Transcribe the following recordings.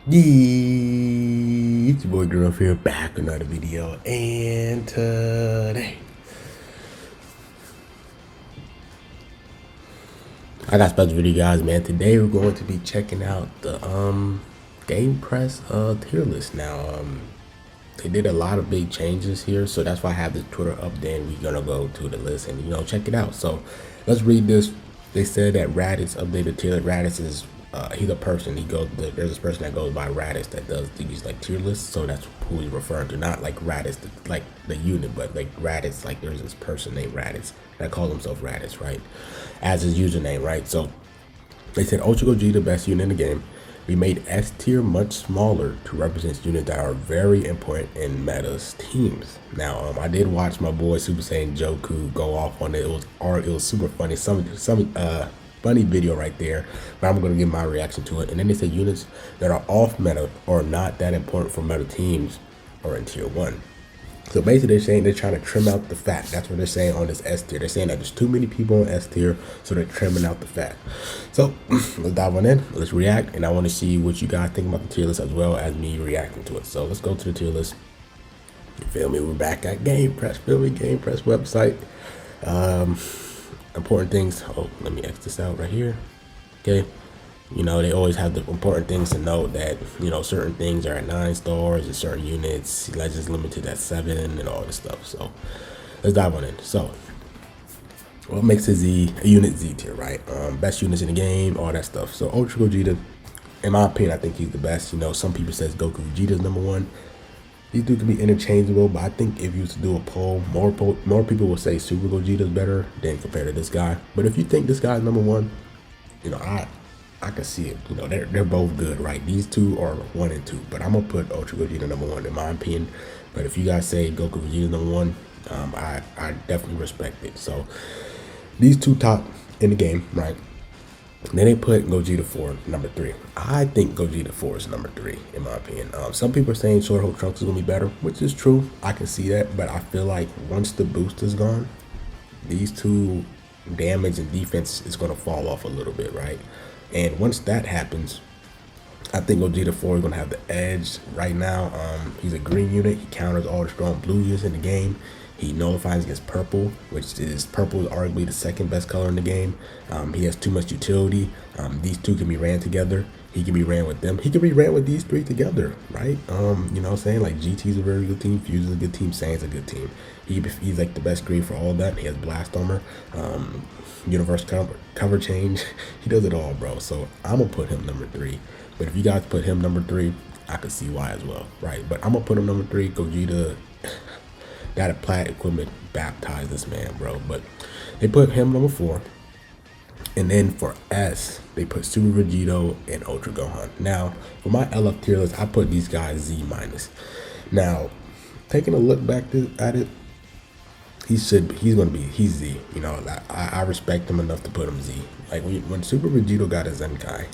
It's your boy Girl here, back with another video, and today I got a special video, guys. Man, today we're going to be checking out the GamePress tier list. Now they did a lot of big changes here, so that's why I have this Twitter update, and we're gonna go to the list and check it out. So let's read this. They said that Raditz updated tier list. Raditz is he's a person. There's this person that goes by Raditz that does these like tier lists. So that's who he's referring to, not like Raditz, like the unit, but like Raditz. Like there's this person named Raditz that calls himself Raditz, right, as his username, right? So they said Ultra Gogeta, best unit in the game. We made S tier much smaller to represent units that are very important in Meta's teams. Now, I did watch my boy Super Saiyan Goku go off on it. It was super funny. Some funny video right there. But I'm gonna give my reaction to it. And then they said units that are off meta or not that important for meta teams are in tier 1. So basically they're saying they're trying to trim out the fat. That's what they're saying on this S tier. They're saying that there's too many people on S tier, so they're trimming out the fat. So let's dive on in, let's react, and I want to see what you guys think about the tier list as well as me reacting to it. So let's go to the tier list. You feel me? We're back at GamePress, feel me? GamePress website. Important things. Oh, let me X this out right here. Okay. They always have the important things to note that, certain things are at 9 stars and certain units, Legends limited at 7 and all this stuff. So let's dive on in. So what makes a unit Z tier, right? Best units in the game, all that stuff. So Ultra Gogeta, in my opinion, I think he's the best. Some people says Goku Vegeta is #1. These two can be interchangeable, but I think if you was to do a poll, more people will say Super Gogeta is better than compared to this guy. But if you think this guy is #1, I can see it. They're both good, right? These two are 1 and 2, but I'm gonna put Ultra Gogeta #1 in my opinion. But if you guys say Goku Vegeta #1, I definitely respect it. So these two top in the game, right? Then they put Gogeta 4 #3. I think Gogeta 4 is #3 in my opinion. Some people are saying Short Hulk Trunks is gonna be better, which is true. I can see that, but I feel like once the boost is gone, these two damage and defense is gonna fall off a little bit, right? And once that happens, I think Gogeta 4 is going to have the edge right now. He's a green unit. He counters all the strong blue units in the game. He nullifies against purple, which is arguably the second best color in the game. He has too much utility. These two can be ran together. He can be ran with them. He can be ran with these three together, right? You know what I'm saying? Like GT's a very good team. Fuse is a good team. Saiyan's a good team. He's like the best green for all of that. He has blast armor, universe cover change. He does it all, bro. So I'm gonna put him #3. But if you guys put him #3, I could see why as well, right? But I'm gonna put him #3. Gogeta got a plat equipment, baptize this man, bro. But they put him #4. And then for S, they put Super Vegeta and Ultra Gohan. Now, for my LF tier list, I put these guys Z-. Now, taking a look back at it, he's Z. I respect him enough to put him Z. Like when Super Vegeta got his Zenkai,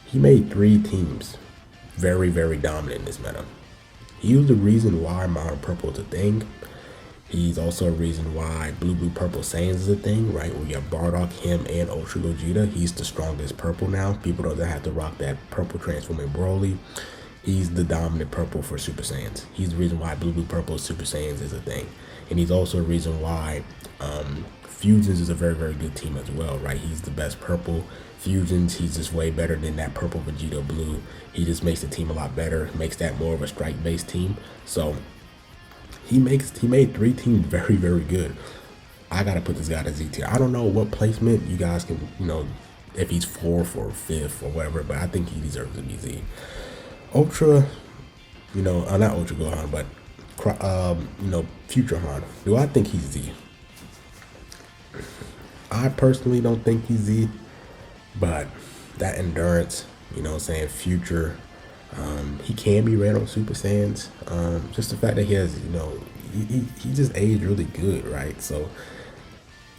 he made 3 teams very, very dominant in this meta. He was the reason why Modern Purple is a thing. He's also a reason why Blue Purple Saiyans is a thing, right? We have Bardock, him, and Ultra Gogeta. He's the strongest purple now. People don't have to rock that purple transforming Broly. He's the dominant purple for Super Saiyans. He's the reason why Blue Purple Super Saiyans is a thing. And he's also a reason why Fusions is a very, very good team as well, right? He's the best purple. Fusions, he's just way better than that purple Vegeta Blue. He just makes the team a lot better, makes that more of a strike-based team. So he made 3 teams very, very good. I gotta put this guy to Z tier. I don't know what placement you guys can, if he's 4th or 5th or whatever, but I think he deserves to be Z. Ultra, not Ultra Gohan, but Future Han. Do I think he's Z? I personally don't think he's Z, but that endurance, Future, he can be ran on Super Saiyans. Just the fact that he has, he just aged really good, right? So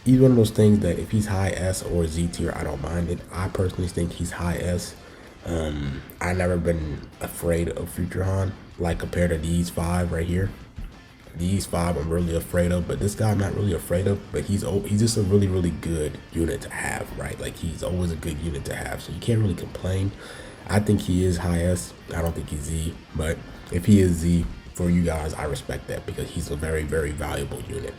he's one of those things that if he's high S or Z tier, I don't mind it. I personally think he's high S. I've never been afraid of Future Han, like compared to these 5 right here. These 5 I'm really afraid of, but this guy I'm not really afraid of. But he's just a really, really good unit to have, right? Like he's always a good unit to have, so you can't really complain. I think he is high S. I don't think he's Z, but if he is Z for you guys, I respect that because he's a very, very valuable unit.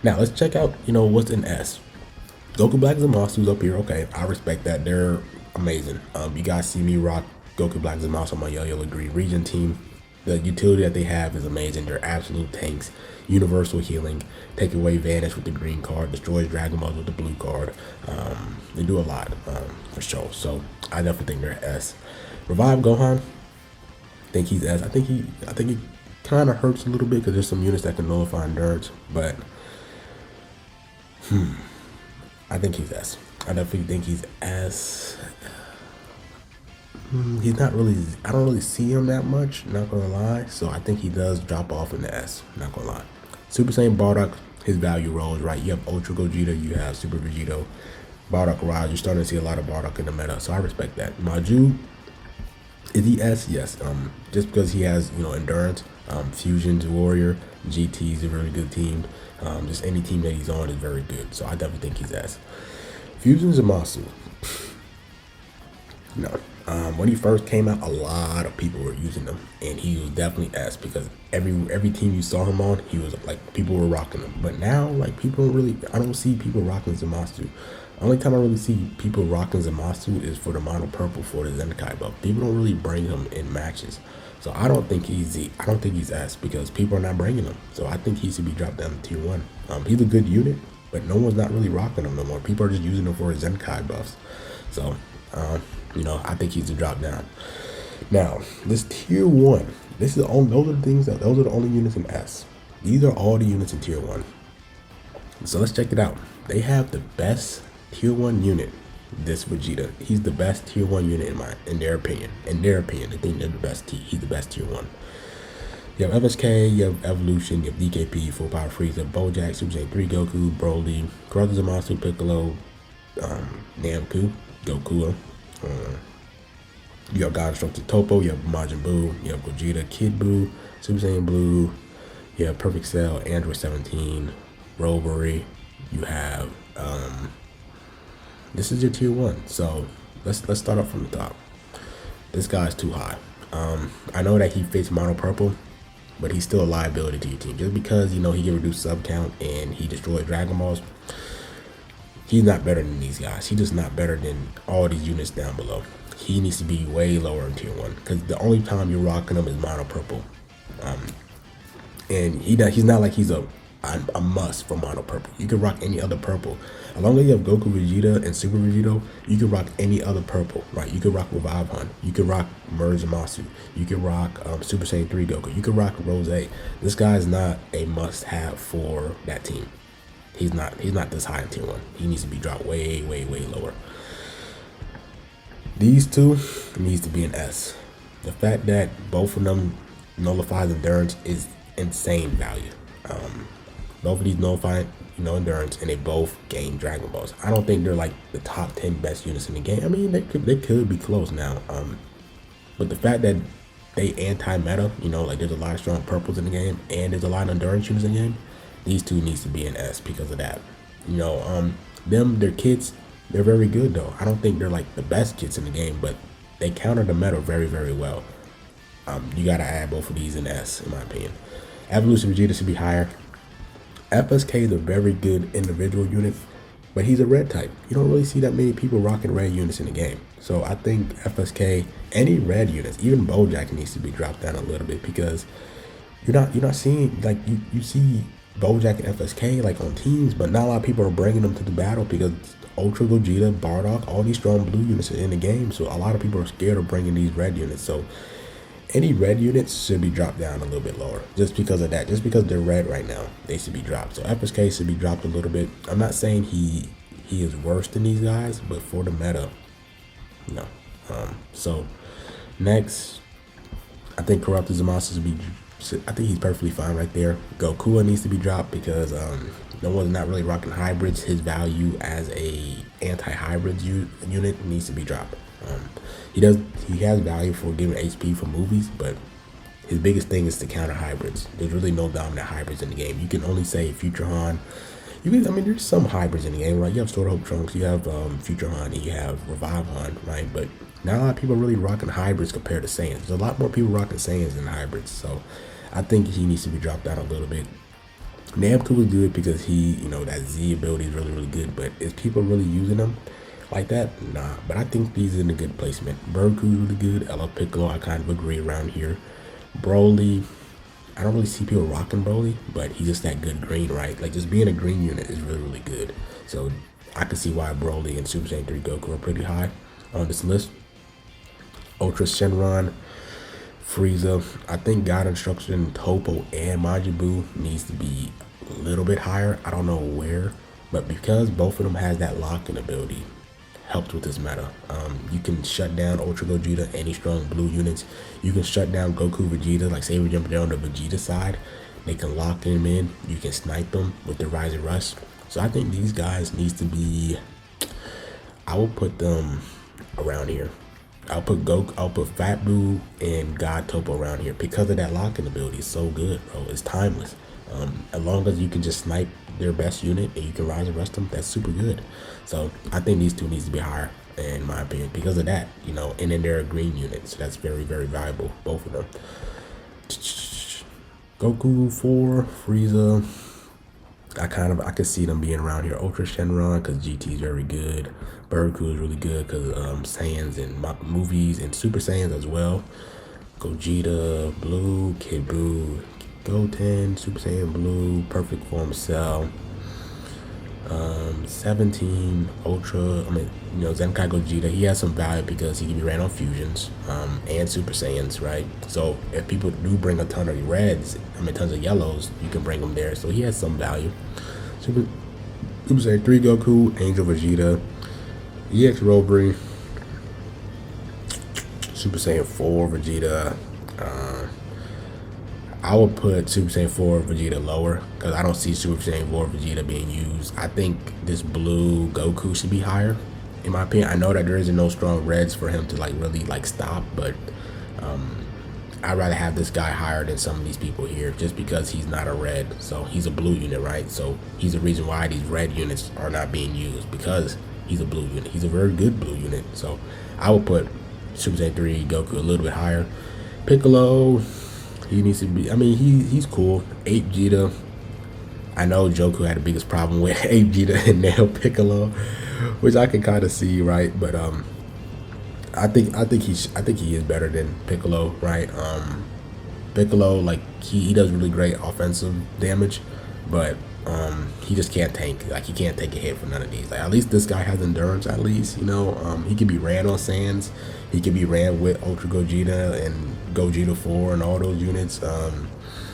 Now let's check out, what's in S. Goku Black Zamasu's up here. Okay, I respect that. They're amazing. You guys see me rock Goku Black Zamasu on my Yellow Green Region team. The utility that they have is amazing. They're absolute tanks. Universal healing, take away Vanish with the green card, destroys Dragon Balls with the blue card. They do a lot for sure. So I definitely think they're S. Revive Gohan, I think he's S. I think he kind of hurts a little bit because there's some units that can nullify endurance, but I think he's S. I definitely think he's S. He's not really, I don't really see him that much, not gonna lie. So I think he does drop off in the S, not gonna lie. Super Saiyan Bardock, his value rolls, right? You have Ultra Gogeta, you have Super Vegeta, Bardock Rise. You're starting to see a lot of Bardock in the meta, so I respect that. Maju, is he S? Yes. Just because he has, endurance, Fusion's Warrior, GT is a really good team. Just any team that he's on is very good, so I definitely think he's S. Fusion Zamasu. No. When he first came out, a lot of people were using him, and he was definitely S because every team you saw him on, he was like, people were rocking him. But now, like, people don't really, I don't see people rocking Zamasu. Only time I really see people rocking Zamasu is for the mono purple for the Zenkai buff. People don't really bring him in matches, so I don't think he's Z. I don't think he's S because people are not bringing him. So I think he should be dropped down to tier 1. He's a good unit, but no one's not really rocking him no more. People are just using him for his Zenkai buffs. So I think he's a drop down. Now, this tier 1, those are the only units in S. These are all the units in tier 1. So let's check it out. They have the best tier 1 unit, this Vegeta. He's the best tier 1 unit in their opinion. In their opinion, they think they're the best he's the best tier 1. You have FSK, you have Evolution, you have DKP, Full Power Frieza, Bojack, Super Saiyan 3 Goku, Broly, Karate Zamasu, Piccolo, Namku, Goku. You have God Instructor Topo, you have Majin Buu, you have Gogeta, Kid Buu, Super Saiyan Blue, you have Perfect Cell, Android 17, Robbery, you have this is your tier 1. So let's start off from the top. This guy's too high. I know that he fits mono purple, but he's still a liability to your team. Just because he can reduce sub count and he destroyed Dragon Balls, he's not better than these guys. He's just not better than all these units down below. He needs to be way lower in tier 1 because the only time you're rocking him is mono purple. And he's not like he's a must for mono purple. You can rock any other purple. As long as you have Goku Vegeta and Super Vegeta, you can rock any other purple, right? You can rock Revive Hun. You can rock Merge Zamasu. You can rock Super Saiyan 3 Goku. You can rock Rose. This guy is not a must-have for that team. He's not this high in tier 1. He needs to be dropped way, way, way lower. These two needs to be an S. The fact that both of them nullifies endurance is insane value. Both of these nullify endurance, and they both gain Dragon Balls. I don't think they're like the top 10 best units in the game. I mean, they could be close now. But the fact that they anti-meta, like there's a lot of strong purples in the game, and there's a lot of endurance units in the game. These two needs to be an S because of that. Their kits, they're very good though. I don't think they're like the best kits in the game, but they counter the meta very, very well. You gotta add both of these in S, in my opinion. Evolution Vegeta should be higher. FSK is a very good individual unit, but he's a red type. You don't really see that many people rocking red units in the game. So I think FSK, any red units, even Bojack needs to be dropped down a little bit because you're not seeing, like, you see Bojack and FSK like on teams, but not a lot of people are bringing them to the battle because Ultra Gogeta, Bardock, all these strong blue units are in the game. So a lot of people are scared of bringing these red units. So any red units should be dropped down a little bit lower just because of that. Just because they're red right now, they should be dropped. So FSK should be dropped a little bit. I'm not saying he is worse than these guys, but for the meta, no. So next, I think Corrupted Zamasu should be, I think he's perfectly fine right there. Goku needs to be dropped because no one's not really rocking hybrids. His value as a anti-hybrid unit needs to be dropped. He has value for giving HP for movies, but his biggest thing is to counter hybrids. There's really no dominant hybrids in the game. You can only say Future Han. There's some hybrids in the game, right? You have Sword of Hope Trunks, you have Future Han, and you have Revive Han, right? But not a lot of people are really rocking hybrids compared to Saiyans. There's a lot more people rocking Saiyans than hybrids, so I think he needs to be dropped down a little bit. Namku is good because he, that Z ability is really, really good, but is people really using them like that? Nah, but I think he's in a good placement. Goku is really good. I love Piccolo. I kind of agree around here. Broly, I don't really see people rocking Broly, but he's just that good green, right? Like, just being a green unit is really, really good. So I can see why Broly and Super Saiyan 3 Goku are pretty high on this list. Ultra Shenron, Frieza. I think God Instruction, Toppo, and Majin Buu needs to be a little bit higher. I don't know where, but because both of them has that lock-in ability, helped with this meta. You can shut down Ultra Gogeta, any strong blue units. You can shut down Goku, Vegeta, like say we're jumping down the Vegeta side. They can lock them in. You can snipe them with the Rise and Rush. So I think these guys needs to be, I will put them around here. I'll put Goku, I'll put Fat Buu and God Toppo around here because of that lock-in ability. It's so good, bro. It's timeless. As long as you can just snipe their best unit and you can Rise and Rush them, that's super good. So I think these two needs to be higher in my opinion because of that, and then they're a green unit, so that's very, very valuable, both of them. Goku 4, Frieza. I could see them being around here. Ultra Shenron because GT is very good. Goku is really good because Saiyans and movies and Super Saiyans as well. Gogeta, Blue, Kid Buu, Goten, Super Saiyan Blue, Perfect Form Cell. 17 Ultra. Zenkai Gogeta. He has some value because he can be ran on fusions and Super Saiyans, right? So if people do bring a ton of reds, tons of yellows, you can bring them there. So he has some value. Super Saiyan 3 Goku, Angel Vegeta, EX Robbery, Super Saiyan 4 Vegeta. I would put Super Saiyan 4 Vegeta lower because I don't see Super Saiyan 4 Vegeta being used. I think this blue Goku should be higher, in my opinion. I know that there isn't no strong reds for him to really stop, but I'd rather have this guy higher than some of these people here just because he's not a red. So he's a blue unit, right? So he's the reason why these red units are not being used because he's a blue unit. He's a very good blue unit. So I would put Super Saiyan 3 Goku a little bit higher. Piccolo, he needs to be, he's cool. 8 Vegeta. I know Joku had the biggest problem with 8 Vegeta and now Piccolo, which I can kind of see, right? But I think he is better than Piccolo, right? Piccolo, like he does really great offensive damage, but he just can't tank. Like he can't take a hit from none of these. Like at least this guy has endurance. At least he can be ran on Saiyans. He can be ran with Ultra Gogeta and Gogeta 4 and all those units.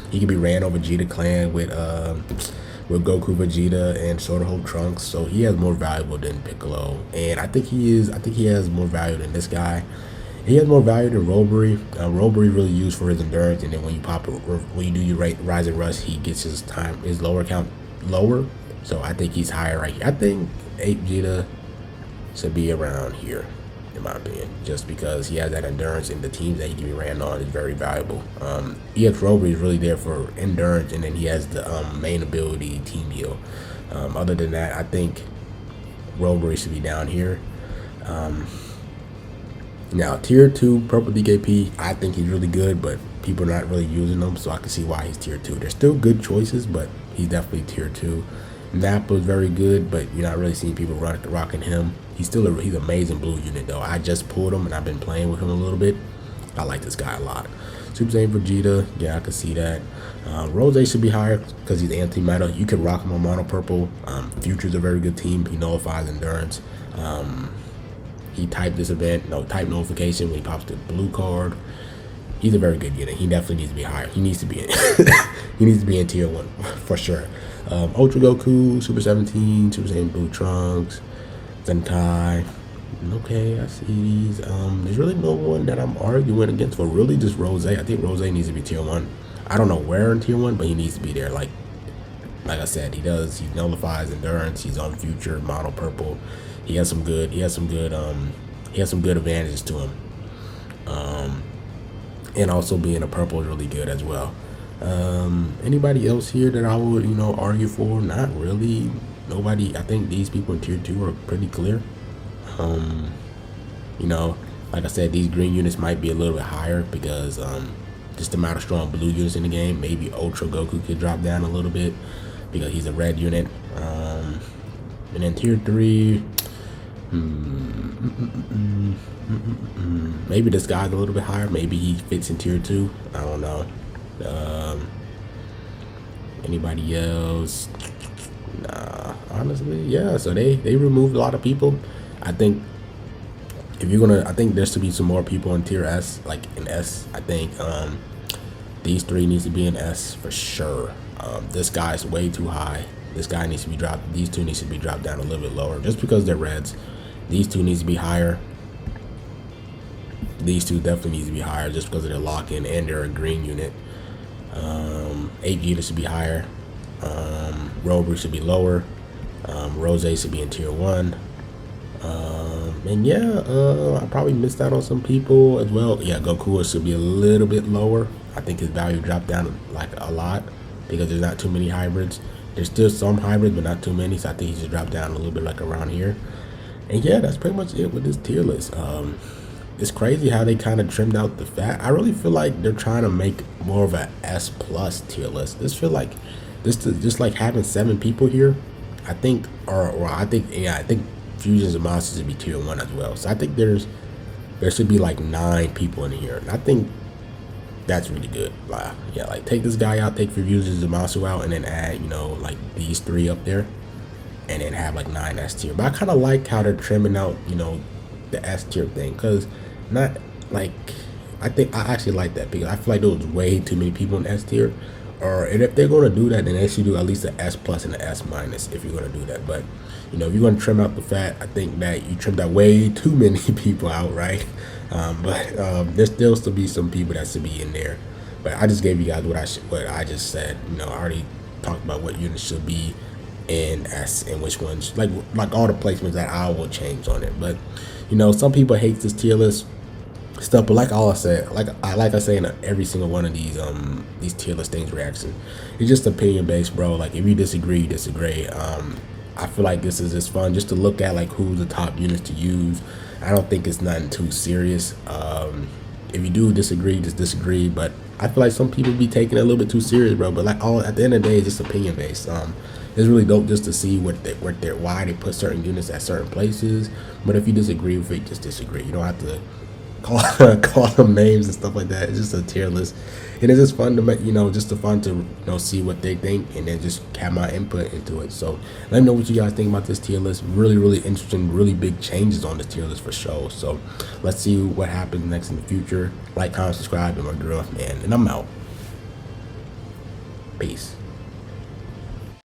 He can be ran on Vegeta Clan with Goku, Vegeta, and Sword of Hope Trunks. So he has more valuable than Piccolo, and I think he has more value than this guy. He has more value than Robbery. Robbery really used for his endurance, and then when you do your Rise and Rush, he gets his lower count lower. So I think he's higher right here. I think 8 Vegeta should be around here, in my opinion, just because he has that endurance and the teams that he can be ran on is very valuable. EX Robbery is really there for endurance, and then he has the main ability team heal. Other than that, I think Robbery should be down here. Now, tier 2 Purple DKP, I think he's really good, but people are not really using him, so I can see why he's tier 2. There's still good choices, but he's definitely tier 2. Nappa is very good, but you're not really seeing people rocking him. He's an amazing blue unit, though. I just pulled him, and I've been playing with him a little bit. I like this guy a lot. Super Saiyan Vegeta, yeah, I can see that. Rose should be higher because he's anti-meta. You can rock him on mono purple. Future's a very good team. He nullifies endurance. He typed this event, type notification when he pops the blue card. He's a very good unit. He definitely needs to be higher. He needs to be in. He needs to be in tier 1 for sure. Ultra Goku, Super 17, Super Saiyan Blue Trunks, Zenkai. Okay, I see these. There's really no one that I'm arguing against for really just Rose. I think Rose needs to be tier 1. I don't know where in tier 1, but he needs to be there. Like I said, he nullifies endurance. He's on future mono purple. He has some good advantages to him. And also being a purple is really good as well. Anybody else here that I would, argue for? Not really. Nobody. I think these people in tier 2 are pretty clear. Like I said, these green units might be a little bit higher because just the amount of strong blue units in the game. Maybe Ultra Goku could drop down a little bit because he's a red unit. And then tier 3, maybe this guy's a little bit higher. Maybe he fits in tier 2. I don't know. Anybody else? Nah, honestly, yeah. So they removed a lot of people. I think if you're gonna, I think there should be some more people in tier S, like in S. I think these 3 needs to be in S for sure. This guy's way too high. This guy needs to be dropped. These 2 needs to be dropped down a little bit lower, just because they're reds. These 2 needs to be higher. These 2 definitely needs to be higher, just because of their lock-in and they're a green unit. 8 units should be higher. Rover should be lower. Rose should be in tier 1. And yeah, I probably missed out on some people as well. Yeah, Goku should be a little bit lower. I think his value dropped down like a lot because there's not too many hybrids. There's still some hybrids, but not too many. So I think he just dropped down a little bit, like around here. And yeah, that's pretty much it with this tier list. It's crazy how they kind of trimmed out the fat. I really feel like they're trying to make more of a S plus tier list. This feel like just like having 7 people here. I think, or I think, yeah, I think Fusions and Monsters should be tier 1 as well. So I think there should be like 9 people in here, and I think that's really good. Yeah, like take this guy out, take Fusions and Zamasu out, and then add, you know, like these 3 up there, and then have like 9 S tier. But I kind of like how they're trimming out, you know, the S tier thing, because not like, I think I actually like that because I feel like there was way too many people in S tier. And if they're going to do that, then they should do at least an S plus and an S minus if you're going to do that. But you know, if you're going to trim out the fat, I think that you trimmed out way too many people out, right? But there still be some people that should be in there. But I just gave you guys what I just said. You know, I already talked about what units should be in S and which ones, like all the placements that I will change on it. But you know, some people hate this tier list stuff, but like I said, like I say in every single one of these tier list things reaction, it's just opinion based, bro. Like if you disagree, you disagree. I feel like this is just fun just to look at like who's the top units to use. I don't think it's nothing too serious. If you do disagree, just disagree. But I feel like some people be taking it a little bit too serious, bro. But like at the end of the day, it's just opinion based. It's really dope just to see why they put certain units at certain places. But if you disagree with it, just disagree. You don't have to call them names and stuff like that. It's just a tier list, and it's just fun to make, you know, just fun to, you know, see what they think and then just have my input into it. So let me know what you guys think about this tier list. Really interesting, really big changes on this tier list for sure. So let's see what happens next in the future. Like, comment, subscribe, and my girl, man, and I'm out. Peace.